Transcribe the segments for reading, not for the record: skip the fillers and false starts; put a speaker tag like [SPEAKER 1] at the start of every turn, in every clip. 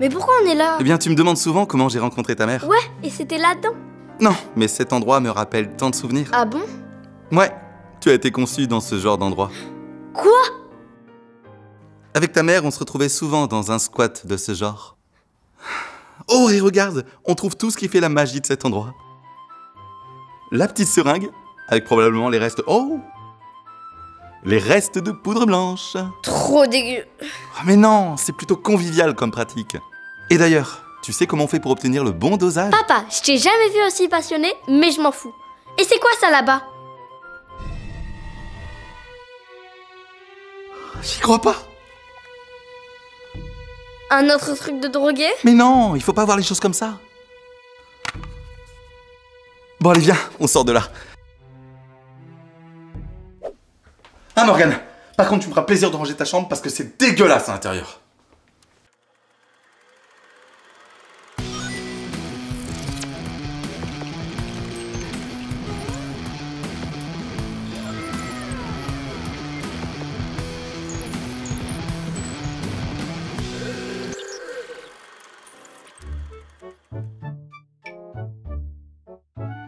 [SPEAKER 1] Mais pourquoi on est là?
[SPEAKER 2] Eh bien, tu me demandes souvent comment j'ai rencontré ta mère.
[SPEAKER 1] Ouais, et c'était là-dedans.
[SPEAKER 2] Non, mais cet endroit me rappelle tant de souvenirs.
[SPEAKER 1] Ah bon?
[SPEAKER 2] Ouais, tu as été conçu dans ce genre d'endroit.
[SPEAKER 1] Quoi?
[SPEAKER 2] Avec ta mère, on se retrouvait souvent dans un squat de ce genre. Oh, et regarde, on trouve tout ce qui fait la magie de cet endroit. La petite seringue, avec probablement les restes... Oh! Les restes de poudre blanche.
[SPEAKER 1] Trop dégueu.
[SPEAKER 2] Ah, mais non, c'est plutôt convivial comme pratique. Et d'ailleurs, tu sais comment on fait pour obtenir le bon dosage?
[SPEAKER 1] Papa, je t'ai jamais vu aussi passionné, mais je m'en fous. Et c'est quoi ça là-bas?
[SPEAKER 2] J'y crois pas.
[SPEAKER 1] Un autre truc de drogué?
[SPEAKER 2] Mais non, il faut pas voir les choses comme ça. Bon allez, viens, on sort de là. Ah Morgane, par contre tu me feras plaisir de ranger ta chambre parce que c'est dégueulasse à l'intérieur.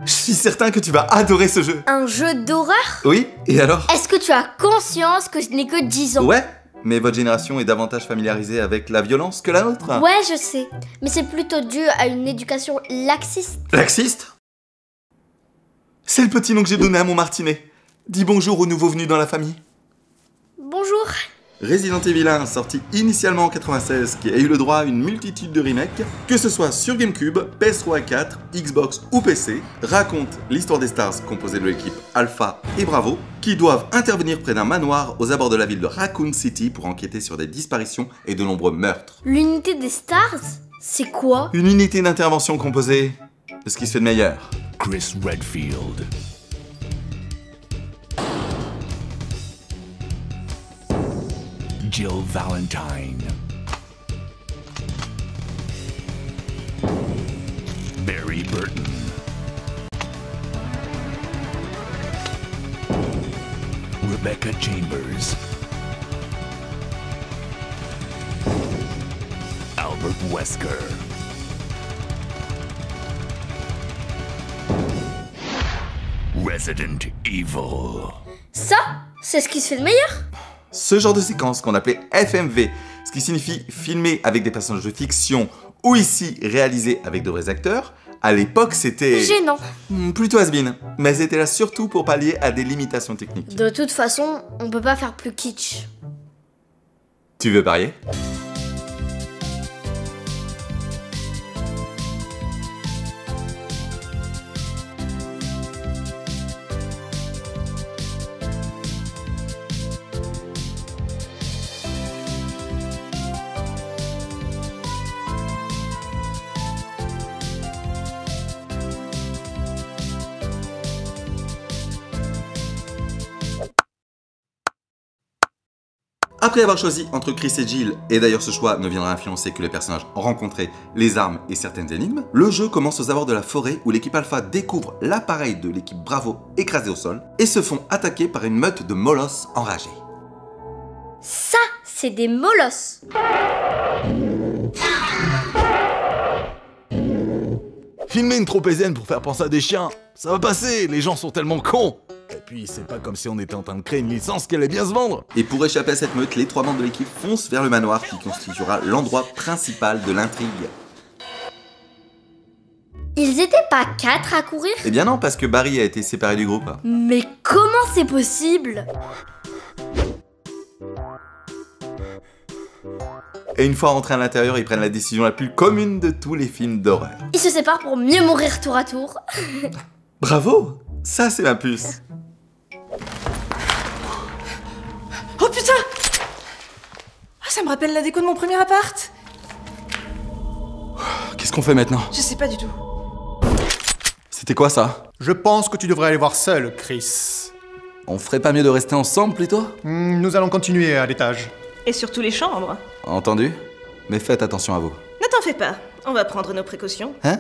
[SPEAKER 2] Je suis certain que tu vas adorer ce jeu.
[SPEAKER 1] Un jeu d'horreur?
[SPEAKER 2] Oui, et alors?
[SPEAKER 1] Est-ce que tu as conscience que je n'ai que 10 ans?
[SPEAKER 2] Ouais, mais votre génération est davantage familiarisée avec la violence que la nôtre.
[SPEAKER 1] Ouais, je sais. Mais c'est plutôt dû à une éducation laxiste.
[SPEAKER 2] Laxiste? C'est le petit nom que j'ai donné à mon martinet. Dis bonjour aux nouveaux venus dans la famille.
[SPEAKER 1] Bonjour.
[SPEAKER 2] Resident Evil 1, sorti initialement en 96, qui a eu le droit à une multitude de remakes, que ce soit sur GameCube, PS3 et 4, Xbox ou PC, raconte l'histoire des Stars composée de l'équipe Alpha et Bravo, qui doivent intervenir près d'un manoir aux abords de la ville de Raccoon City pour enquêter sur des disparitions et de nombreux meurtres.
[SPEAKER 1] L'unité des Stars? C'est quoi?
[SPEAKER 2] Une unité d'intervention composée de ce qui se fait de meilleur.
[SPEAKER 3] Chris Redfield. Jill Valentine. Barry Burton. Rebecca Chambers. Albert Wesker. Resident Evil.
[SPEAKER 1] Ça, c'est ce qui se fait de meilleur?
[SPEAKER 2] Ce genre de séquence qu'on appelait FMV, ce qui signifie filmer avec des personnages de fiction ou ici réalisé avec de vrais acteurs, à l'époque c'était...
[SPEAKER 1] Gênant.
[SPEAKER 2] Plutôt has-been, mais c'était là surtout pour pallier à des limitations techniques.
[SPEAKER 1] De toute façon, on peut pas faire plus kitsch.
[SPEAKER 2] Tu veux parier? Après avoir choisi entre Chris et Jill, et d'ailleurs ce choix ne viendra influencer que les personnages rencontrés, les armes et certaines énigmes, le jeu commence aux abords de la forêt où l'équipe Alpha découvre l'appareil de l'équipe Bravo écrasé au sol et se font attaquer par une meute de molosses enragés.
[SPEAKER 1] Ça, c'est des molosses.
[SPEAKER 4] Filmer une tropézienne pour faire penser à des chiens, ça va passer, les gens sont tellement cons. Et puis c'est pas comme si on était en train de créer une licence qui allait bien se vendre.
[SPEAKER 2] Et pour échapper à cette meute, les 3 membres de l'équipe foncent vers le manoir qui constituera l'endroit principal de l'intrigue.
[SPEAKER 1] Ils étaient pas 4 à courir?
[SPEAKER 2] Eh bien non, parce que Barry a été séparé du groupe.
[SPEAKER 1] Mais comment c'est possible?
[SPEAKER 2] Et une fois rentrés à l'intérieur, ils prennent la décision la plus commune de tous les films d'horreur.
[SPEAKER 1] Ils se séparent pour mieux mourir tour à tour.
[SPEAKER 2] Bravo! Ça c'est ma puce.
[SPEAKER 5] Oh putain! Ah, ça me rappelle la déco de mon premier appart.
[SPEAKER 2] Qu'est-ce qu'on fait maintenant?
[SPEAKER 5] Je sais pas du tout.
[SPEAKER 2] C'était quoi ça?
[SPEAKER 6] Je pense que tu devrais aller voir seul, Chris.
[SPEAKER 2] On ferait pas mieux de rester ensemble plutôt?
[SPEAKER 6] Nous allons continuer à l'étage.
[SPEAKER 5] Et surtout les chambres.
[SPEAKER 2] Entendu? Mais faites attention à vous.
[SPEAKER 5] Ne t'en fais pas, on va prendre nos précautions.
[SPEAKER 2] Hein?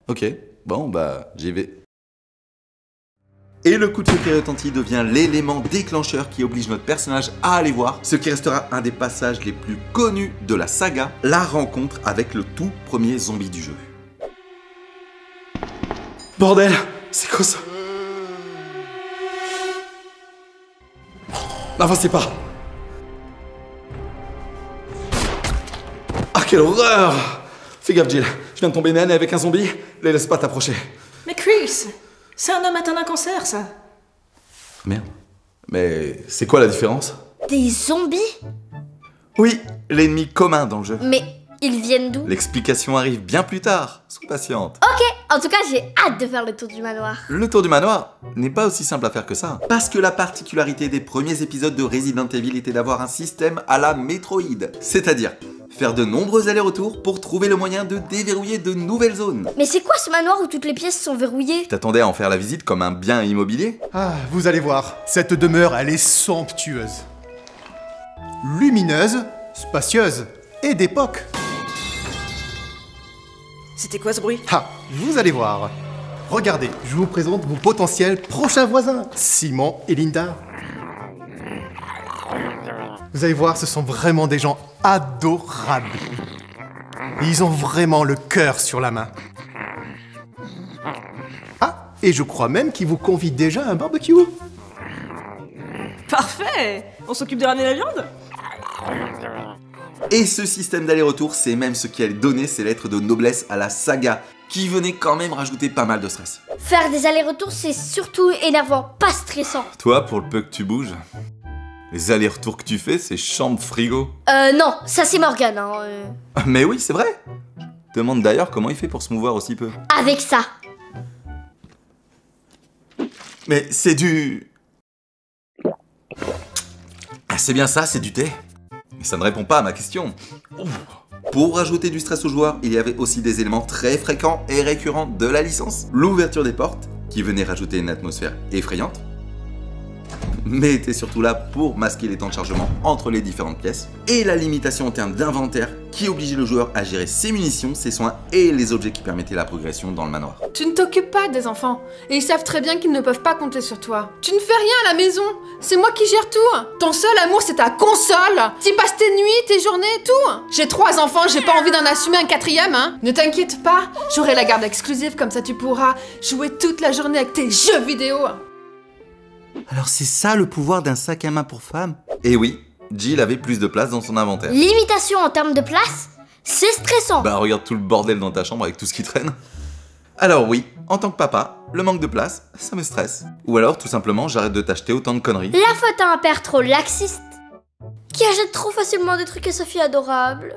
[SPEAKER 2] Ok, bon bah j'y vais. Et le coup de feu qui retentit devient l'élément déclencheur qui oblige notre personnage à aller voir ce qui restera un des passages les plus connus de la saga, la rencontre avec le tout premier zombie du jeu. Bordel, c'est quoi ça? N'avancez pas! Ah, quelle horreur! Fais gaffe, Jill, je viens de tomber nez à nez avec un zombie, les laisse pas t'approcher.
[SPEAKER 5] Mais Chris, c'est un homme atteint d'un cancer, ça.
[SPEAKER 2] Merde. Mais c'est quoi la différence?
[SPEAKER 1] Des zombies?
[SPEAKER 2] Oui, l'ennemi commun dans le jeu.
[SPEAKER 1] Mais ils viennent d'où?
[SPEAKER 2] L'explication arrive bien plus tard, sois patiente.
[SPEAKER 1] Ok, en tout cas j'ai hâte de faire le tour du manoir.
[SPEAKER 2] Le tour du manoir n'est pas aussi simple à faire que ça. Parce que la particularité des premiers épisodes de Resident Evil était d'avoir un système à la Metroid. C'est-à-dire faire de nombreux allers-retours pour trouver le moyen de déverrouiller de nouvelles zones.
[SPEAKER 1] Mais c'est quoi ce manoir où toutes les pièces sont verrouillées?
[SPEAKER 2] T'attendais à en faire la visite comme un bien immobilier?
[SPEAKER 6] Ah, vous allez voir, cette demeure, elle est somptueuse. Lumineuse, spacieuse et d'époque.
[SPEAKER 5] C'était quoi ce bruit?
[SPEAKER 6] Ah, vous allez voir. Regardez, je vous présente vos potentiels prochains voisins, Simon et Linda. Vous allez voir, ce sont vraiment des gens adorables. Et ils ont vraiment le cœur sur la main. Ah, et je crois même qu'ils vous convident déjà à un barbecue.
[SPEAKER 5] Parfait! On s'occupe de ramener la viande?
[SPEAKER 2] Et ce système d'aller-retour, c'est même ce qui allait donner ses lettres de noblesse à la saga, qui venait quand même rajouter pas mal de stress.
[SPEAKER 1] Faire des allers-retours c'est surtout énervant, pas stressant.
[SPEAKER 2] Toi, pour le peu que tu bouges, les allers-retours que tu fais, c'est chambre frigo.
[SPEAKER 1] Non, ça c'est Morgane, hein.
[SPEAKER 2] Mais oui, c'est vrai. Demande d'ailleurs comment il fait pour se mouvoir aussi peu.
[SPEAKER 1] Avec ça.
[SPEAKER 2] Mais c'est du... Ah, c'est bien ça, c'est du thé. Mais ça ne répond pas à ma question. Pour rajouter du stress aux joueurs, il y avait aussi des éléments très fréquents et récurrents de la licence. L'ouverture des portes, qui venait rajouter une atmosphère effrayante, mais était surtout là pour masquer les temps de chargement entre les différentes pièces, et la limitation en termes d'inventaire, qui obligeait le joueur à gérer ses munitions, ses soins et les objets qui permettaient la progression dans le manoir.
[SPEAKER 7] Tu ne t'occupes pas des enfants, et ils savent très bien qu'ils ne peuvent pas compter sur toi. Tu ne fais rien à la maison, c'est moi qui gère tout. Ton seul amour c'est ta console. Tu passes tes nuits, tes journées, tout. J'ai 3 enfants, j'ai pas envie d'en assumer un 4e, hein. Ne t'inquiète pas, j'aurai la garde exclusive, comme ça tu pourras jouer toute la journée avec tes jeux vidéo.
[SPEAKER 2] Alors c'est ça le pouvoir d'un sac à main pour femme? Et oui, Jill avait plus de place dans son inventaire.
[SPEAKER 1] Limitation en termes de place, c'est stressant.
[SPEAKER 2] Bah regarde tout le bordel dans ta chambre avec tout ce qui traîne. Alors oui, en tant que papa, le manque de place, ça me stresse. Ou alors tout simplement j'arrête de t'acheter autant de conneries.
[SPEAKER 1] La faute à un père trop laxiste, qui achète trop facilement des trucs à sa fille adorable.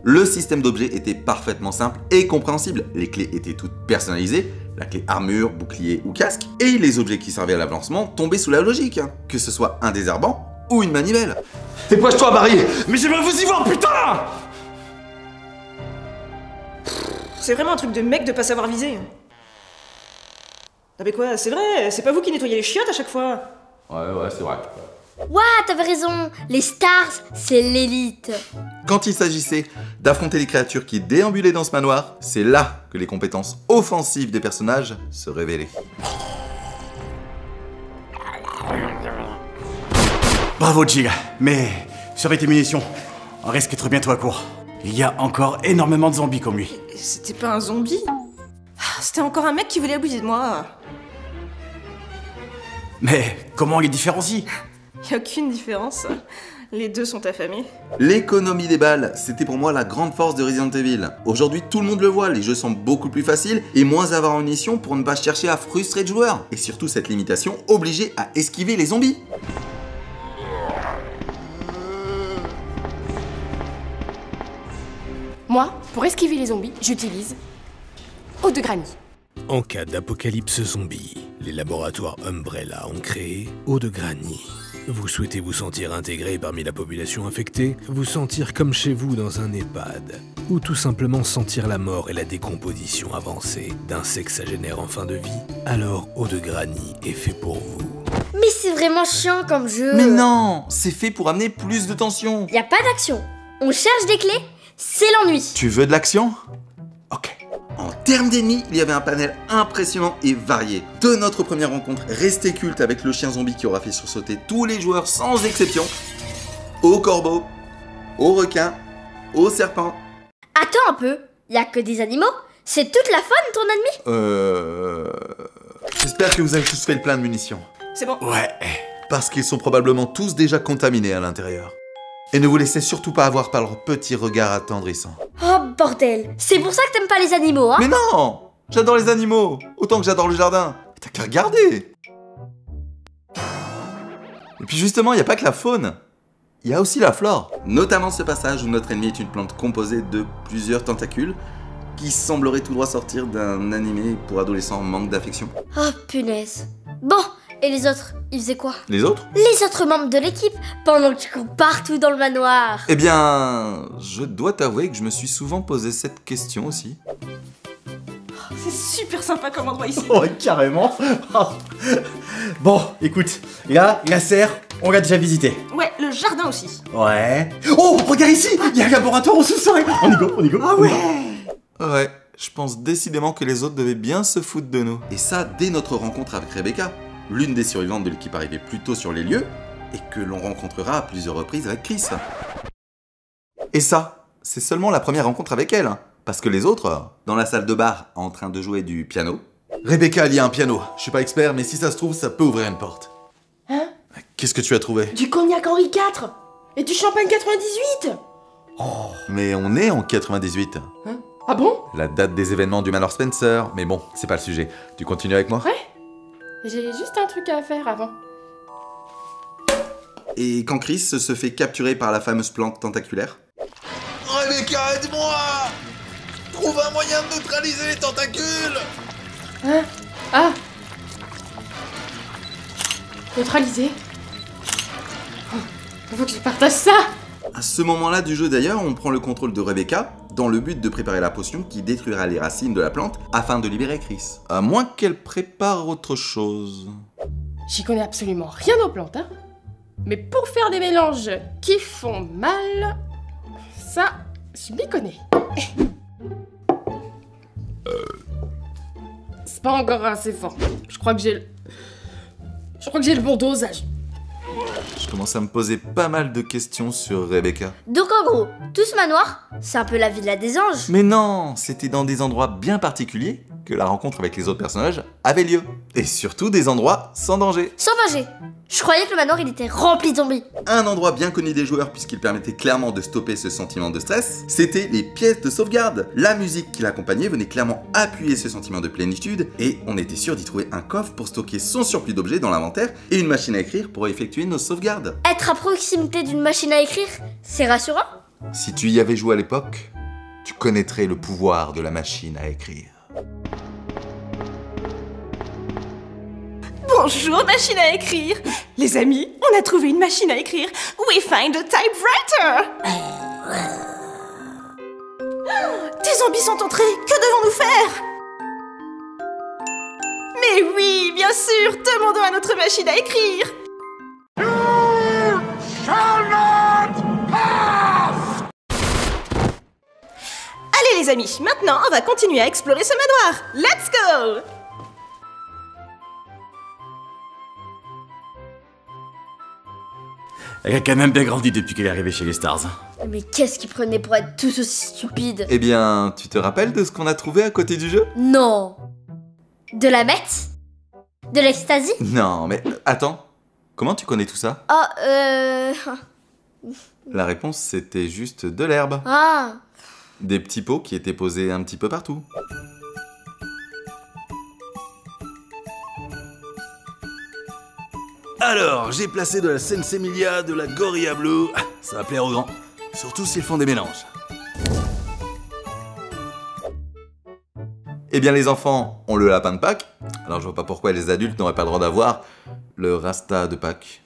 [SPEAKER 2] Le système d'objets était parfaitement simple et compréhensible. Les clés étaient toutes personnalisées, la clé armure, bouclier ou casque, et les objets qui servaient à l'avancement tombaient sous la logique, hein, que ce soit un désherbant ou une manivelle.
[SPEAKER 4] Dépêche-toi, Barry! Mais j'aimerais vous y voir, putain!
[SPEAKER 5] C'est vraiment un truc de mec de pas savoir viser. Ah mais quoi, c'est vrai, c'est pas vous qui nettoyez les chiottes à chaque fois.
[SPEAKER 4] Ouais, c'est vrai.
[SPEAKER 1] Ouah, t'avais raison, les stars, c'est l'élite.
[SPEAKER 2] Quand il s'agissait d'affronter les créatures qui déambulaient dans ce manoir, c'est là que les compétences offensives des personnages se révélaient.
[SPEAKER 8] Bravo Jill, mais surveille tes munitions, on risque d'être bientôt à court. Il y a encore énormément de zombies comme lui.
[SPEAKER 5] C'était pas un zombie? C'était encore un mec qui voulait abuser de moi.
[SPEAKER 8] Mais comment on les différencie?
[SPEAKER 5] Y a aucune différence. Les deux sont affamés.
[SPEAKER 2] L'économie des balles, c'était pour moi la grande force de Resident Evil. Aujourd'hui, tout le monde le voit, les jeux sont beaucoup plus faciles et moins avares en munitions pour ne pas chercher à frustrer le joueur. Et surtout cette limitation obligeait à esquiver les zombies.
[SPEAKER 7] Moi, pour esquiver les zombies, j'utilise eau de granit.
[SPEAKER 9] En cas d'apocalypse zombie, les laboratoires Umbrella ont créé eau de granit. Vous souhaitez vous sentir intégré parmi la population infectée, vous sentir comme chez vous dans un EHPAD, ou tout simplement sentir la mort et la décomposition avancée d'un sexagénaire en fin de vie, alors eau de granit est fait pour vous.
[SPEAKER 1] Mais c'est vraiment chiant comme jeu.
[SPEAKER 2] Mais non, c'est fait pour amener plus de tension.
[SPEAKER 1] Y a pas d'action. On cherche des clés, c'est l'ennui.
[SPEAKER 2] Tu veux de l'action? Ok, En termes d'ennemis, il y avait un panel impressionnant et varié. De notre première rencontre restée culte avec le chien zombie qui aura fait sursauter tous les joueurs sans exception, au corbeau, au requin, au serpent.
[SPEAKER 1] Attends un peu, y a que des animaux? C'est toute la faune ton ennemi?
[SPEAKER 4] J'espère que vous avez tous fait le plein de munitions.
[SPEAKER 5] C'est bon.
[SPEAKER 8] Ouais.
[SPEAKER 4] Parce qu'ils sont probablement tous déjà contaminés à l'intérieur. Et ne vous laissez surtout pas avoir par leur petit regard attendrissant.
[SPEAKER 1] Oh bordel, c'est pour ça que t'aimes pas les animaux, hein?
[SPEAKER 4] Mais non! J'adore les animaux, autant que j'adore le jardin. T'as qu'à regarder. Et puis justement, il n'y a pas que la faune. Il y a aussi la flore.
[SPEAKER 2] Notamment ce passage où notre ennemi est une plante composée de plusieurs tentacules qui semblerait tout droit sortir d'un animé pour adolescents manque d'affection.
[SPEAKER 1] Oh punaise. Bon, et les autres, ils faisaient quoi?
[SPEAKER 4] Les autres?
[SPEAKER 1] Les autres membres de l'équipe, pendant que tu cours partout dans le manoir.
[SPEAKER 4] Eh bien, je dois t'avouer que je me suis souvent posé cette question aussi.
[SPEAKER 5] C'est super sympa comme endroit ici.
[SPEAKER 8] Ouais, carrément. Bon, écoute, là, la serre, on l'a déjà visité.
[SPEAKER 5] Ouais, le jardin aussi.
[SPEAKER 8] Ouais. Oh, regarde ici, il y a un laboratoire au sous-sol. On y go.
[SPEAKER 5] Ah ouais.
[SPEAKER 4] Ouais, je pense décidément que les autres devaient bien se foutre de nous.
[SPEAKER 2] Et ça dès notre rencontre avec Rebecca, l'une des survivantes de l'équipe arrivée plus tôt sur les lieux et que l'on rencontrera à plusieurs reprises avec Chris.
[SPEAKER 4] Et ça, c'est seulement la première rencontre avec elle. Parce que les autres...
[SPEAKER 2] Dans la salle de bar, en train de jouer du piano.
[SPEAKER 4] Rebecca, il y a un piano. Je suis pas expert, mais si ça se trouve, ça peut ouvrir une porte.
[SPEAKER 5] Hein?
[SPEAKER 4] Qu'est-ce que tu as trouvé?
[SPEAKER 5] Du cognac Henri IV et du champagne 98.
[SPEAKER 4] Mais on est en 98.
[SPEAKER 5] Hein? Ah bon?
[SPEAKER 4] La date des événements du Manor Spencer. Mais bon, c'est pas le sujet. Tu continues avec moi?
[SPEAKER 5] Ouais. J'ai juste un truc à faire avant.
[SPEAKER 2] Et quand Chris se fait capturer par la fameuse plante tentaculaire.
[SPEAKER 4] Rebecca, aide-moi! Trouve un moyen de neutraliser les tentacules!
[SPEAKER 5] Hein? Ah! Neutralisé. Oh, faut que je partage ça!
[SPEAKER 2] À ce moment-là du jeu d'ailleurs, on prend le contrôle de Rebecca dans le but de préparer la potion qui détruira les racines de la plante afin de libérer Chris.
[SPEAKER 4] À moins qu'elle prépare autre chose.
[SPEAKER 5] J'y connais absolument rien aux plantes, hein. Mais pour faire des mélanges qui font mal, ça, je m'y connais. C'est pas encore assez fort. Je crois que j'ai le bon dosage.
[SPEAKER 4] Je commence à me poser pas mal de questions sur Rebecca.
[SPEAKER 1] Donc en gros, tout ce manoir, c'est un peu la villa des anges.
[SPEAKER 4] Mais non, c'était dans des endroits bien particuliers que la rencontre avec les autres personnages avait lieu. Et surtout des endroits sans danger.
[SPEAKER 1] Sans danger. Je croyais que le manoir il était rempli de zombies.
[SPEAKER 2] Un endroit bien connu des joueurs puisqu'il permettait clairement de stopper ce sentiment de stress, c'était les pièces de sauvegarde. La musique qui l'accompagnait venait clairement appuyer ce sentiment de plénitude et on était sûr d'y trouver un coffre pour stocker son surplus d'objets dans l'inventaire et une machine à écrire pour effectuer nos sauvegardes.
[SPEAKER 1] Être à proximité d'une machine à écrire, c'est rassurant.
[SPEAKER 4] Si tu y avais joué à l'époque, tu connaîtrais le pouvoir de la machine à écrire.
[SPEAKER 5] Bonjour, machine à écrire. Les amis, on a trouvé une machine à écrire. We find a typewriter. Des zombies sont entrés. Que devons-nous faire? Mais oui, bien sûr, demandons à notre machine à écrire. Allez les amis, maintenant on va continuer à explorer ce manoir. Let's go!
[SPEAKER 8] Elle a quand même bien grandi depuis qu'elle est arrivée chez les Stars.
[SPEAKER 1] Mais qu'est-ce qu'ils prenaient pour être tous aussi stupides?
[SPEAKER 4] Eh bien, tu te rappelles de ce qu'on a trouvé à côté du jeu?
[SPEAKER 1] Non. De la meth? De l'ecstasy?
[SPEAKER 4] Non, mais attends. Comment tu connais tout ça?
[SPEAKER 1] Oh,
[SPEAKER 4] La réponse, c'était juste de l'herbe.
[SPEAKER 1] Ah.
[SPEAKER 4] Des petits pots qui étaient posés un petit peu partout. Alors, j'ai placé de la Sensemilia, de la Gorilla Blue. Ça va plaire aux grands. Surtout s'ils font des mélanges. Eh bien les enfants ont le lapin de Pâques. Alors je vois pas pourquoi les adultes n'auraient pas le droit d'avoir le Rasta de Pâques.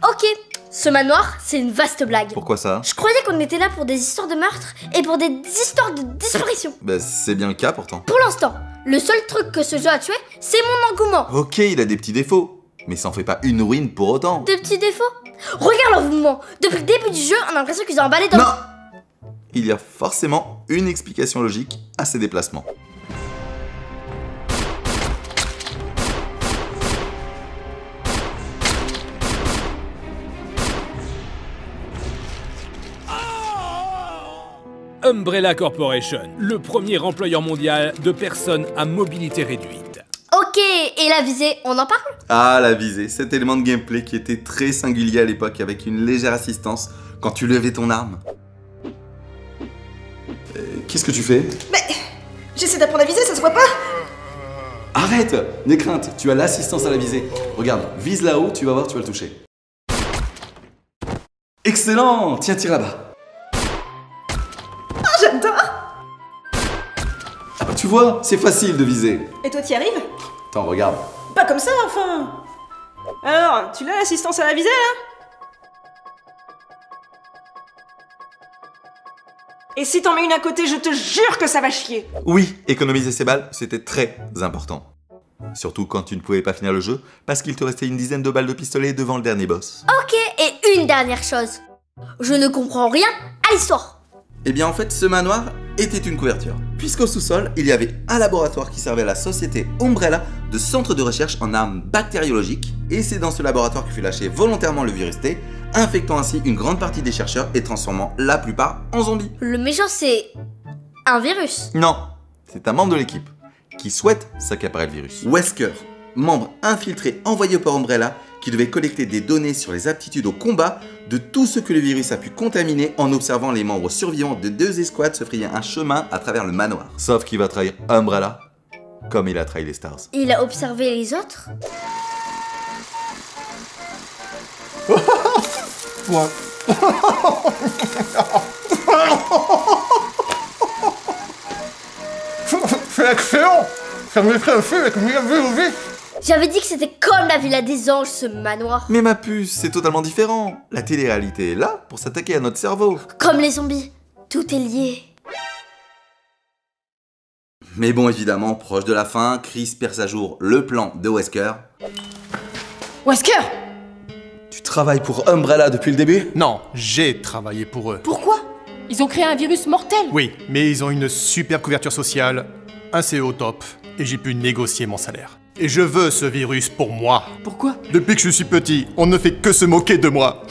[SPEAKER 1] Ok, ce manoir, c'est une vaste blague.
[SPEAKER 4] Pourquoi ça?
[SPEAKER 1] Je croyais qu'on était là pour des histoires de meurtre et pour des histoires de disparition.
[SPEAKER 4] Bah c'est bien le cas pourtant.
[SPEAKER 1] Pour l'instant, le seul truc que ce jeu a tué, c'est mon engouement.
[SPEAKER 4] Ok, il a des petits défauts, mais ça en fait pas une ruine pour autant.
[SPEAKER 1] Des petits défauts? Regarde leur mouvement. Depuis le début du jeu, on a l'impression qu'ils ont emballé dans...
[SPEAKER 4] Non! Il y a forcément une explication logique à ces déplacements.
[SPEAKER 9] Umbrella Corporation, le premier employeur mondial de personnes à mobilité réduite.
[SPEAKER 1] Ok, et la visée, on en parle?
[SPEAKER 2] Ah, la visée, cet élément de gameplay qui était très singulier à l'époque avec une légère assistance quand tu levais ton arme. Qu'est-ce que tu fais?
[SPEAKER 10] Mais j'essaie d'apprendre à viser, ça se voit pas?
[SPEAKER 2] Arrête! N'aie crainte, tu as l'assistance à la visée. Regarde, vise là-haut, tu vas voir, tu vas le toucher. Excellent! Tiens, tire là-bas.
[SPEAKER 10] Oh, j'adore!
[SPEAKER 2] Ah bah tu vois, c'est facile de viser.
[SPEAKER 10] Et toi, t'y arrives?
[SPEAKER 2] Attends, regarde.
[SPEAKER 10] Pas comme ça, enfin! Alors, tu l'as l'assistance à la visée, là? Et si t'en mets une à côté, je te jure que ça va chier!
[SPEAKER 2] Oui, économiser ses balles, c'était très important. Surtout quand tu ne pouvais pas finir le jeu, parce qu'il te restait une dizaine de balles de pistolet devant le dernier boss.
[SPEAKER 1] Ok, et une dernière chose. Je ne comprends rien à l'histoire.
[SPEAKER 2] Eh bien en fait, ce manoir était une couverture. Puisqu'au sous-sol, il y avait un laboratoire qui servait à la société Umbrella de centre de recherche en armes bactériologiques. Et c'est dans ce laboratoire que fut lâché volontairement le virus T, infectant ainsi une grande partie des chercheurs et transformant la plupart en zombies.
[SPEAKER 1] Le méchant, c'est un virus.
[SPEAKER 2] Non, c'est un membre de l'équipe qui souhaite s'accaparer le virus. Wesker, membre infiltré envoyé par Umbrella, qui devait collecter des données sur les aptitudes au combat de tout ce que le virus a pu contaminer en observant les membres survivants de 2 escouades se frayer un chemin à travers le manoir. Sauf qu'il va trahir Umbrella, comme il a trahi les Stars.
[SPEAKER 1] Il a observé les autres?
[SPEAKER 6] Ouais. C'est excellent! Ça me fait un film avec Mia Jovovich.
[SPEAKER 1] J'avais dit que c'était comme la Villa des Anges, ce manoir.
[SPEAKER 2] Mais ma puce, c'est totalement différent. La télé-réalité est là pour s'attaquer à notre cerveau.
[SPEAKER 1] Comme les zombies, tout est lié.
[SPEAKER 2] Mais bon, évidemment, proche de la fin, Chris perce à jour le plan de Wesker.
[SPEAKER 5] Wesker!
[SPEAKER 2] Tu travailles pour Umbrella depuis le début?
[SPEAKER 6] Non, j'ai travaillé pour eux.
[SPEAKER 5] Pourquoi? Ils ont créé un virus mortel.
[SPEAKER 6] Oui, mais ils ont une super couverture sociale, un CEO top, et j'ai pu négocier mon salaire. Et je veux ce virus pour moi.
[SPEAKER 5] Pourquoi?
[SPEAKER 6] Depuis que je suis petit, on ne fait que se moquer de moi.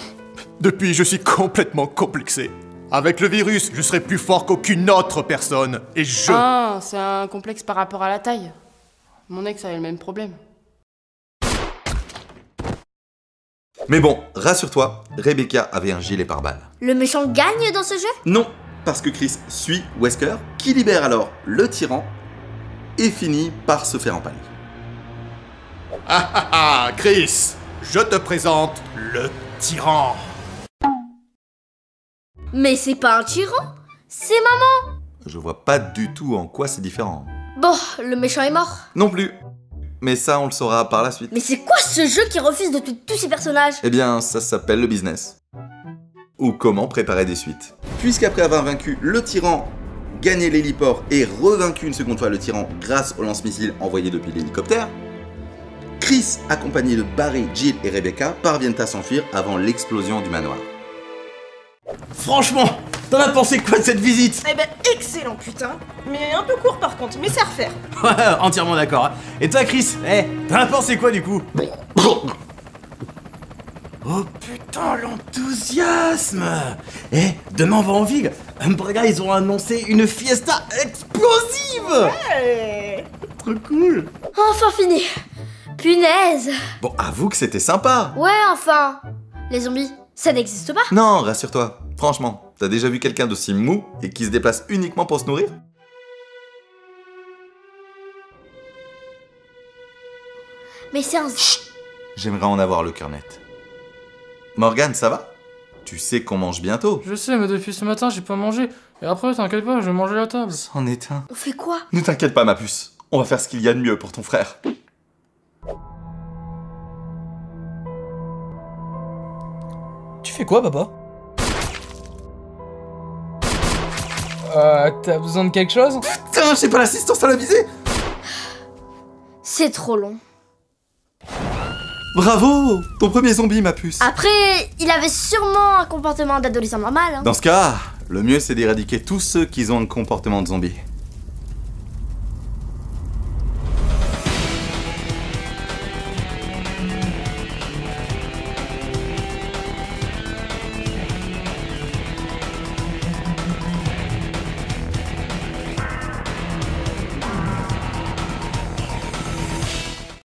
[SPEAKER 6] Depuis, je suis complètement complexé. Avec le virus, je serai plus fort qu'aucune autre personne. Et je...
[SPEAKER 5] Ah, c'est un complexe par rapport à la taille. Mon ex avait le même problème.
[SPEAKER 2] Mais bon, rassure-toi, Rebecca avait un gilet pare-balles.
[SPEAKER 1] Le méchant gagne dans ce jeu?
[SPEAKER 2] Non, parce que Chris suit Wesker, qui libère alors le tyran, et finit par se faire empaler.
[SPEAKER 6] Ah ah ah, Chris, je te présente le tyran.
[SPEAKER 1] Mais c'est pas un tyran, c'est maman.
[SPEAKER 2] Je vois pas du tout en quoi c'est différent.
[SPEAKER 1] Bon, le méchant est mort.
[SPEAKER 2] Non plus. Mais ça, on le saura par la suite.
[SPEAKER 1] Mais c'est quoi ce jeu qui refuse de tuer tous ces personnages?
[SPEAKER 2] Eh bien, ça s'appelle le business. Ou comment préparer des suites. Puisqu'après avoir vaincu le tyran, gagné l'héliport et revaincu une seconde fois le tyran grâce au lance-missiles envoyé depuis l'hélicoptère, Chris, accompagné de Barry, Jill et Rebecca, parviennent à s'enfuir avant l'explosion du manoir.
[SPEAKER 8] Franchement, t'en as pensé quoi de cette visite?
[SPEAKER 10] Eh ben, excellent, putain. Mais un peu court par contre, mais c'est à refaire.
[SPEAKER 8] Ouais, entièrement d'accord. Et toi, Chris, t'en as pensé quoi du coup? Oh putain, l'enthousiasme! Demain on va en ville. Umbrella, ils ont annoncé une fiesta explosive!
[SPEAKER 10] Ouais.
[SPEAKER 8] Trop cool!
[SPEAKER 1] Enfin fini. Punaise.
[SPEAKER 2] Bon, avoue que c'était sympa.
[SPEAKER 1] Ouais, enfin. Les zombies, ça n'existe pas.
[SPEAKER 2] Non, rassure-toi. Franchement, t'as déjà vu quelqu'un d'aussi mou et qui se déplace uniquement pour se nourrir?
[SPEAKER 1] Mais c'est un...
[SPEAKER 2] J'aimerais en avoir le cœur net. Morgane, ça va? Tu sais qu'on mange bientôt.
[SPEAKER 11] Je sais, mais depuis ce matin, j'ai pas mangé. Et après, t'inquiète pas, je vais manger à la table.
[SPEAKER 2] C'en est un.
[SPEAKER 1] On fait quoi?
[SPEAKER 2] Ne t'inquiète pas, ma puce. On va faire ce qu'il y a de mieux pour ton frère.
[SPEAKER 11] Tu fais quoi, papa? T'as besoin de quelque chose?
[SPEAKER 2] Putain, j'ai pas l'assistance à la visée.
[SPEAKER 1] C'est trop long.
[SPEAKER 2] Bravo! Ton premier zombie, ma puce.
[SPEAKER 1] Après, il avait sûrement un comportement d'adolescent normal. Hein.
[SPEAKER 2] Dans ce cas, le mieux c'est d'éradiquer tous ceux qui ont un comportement de zombie.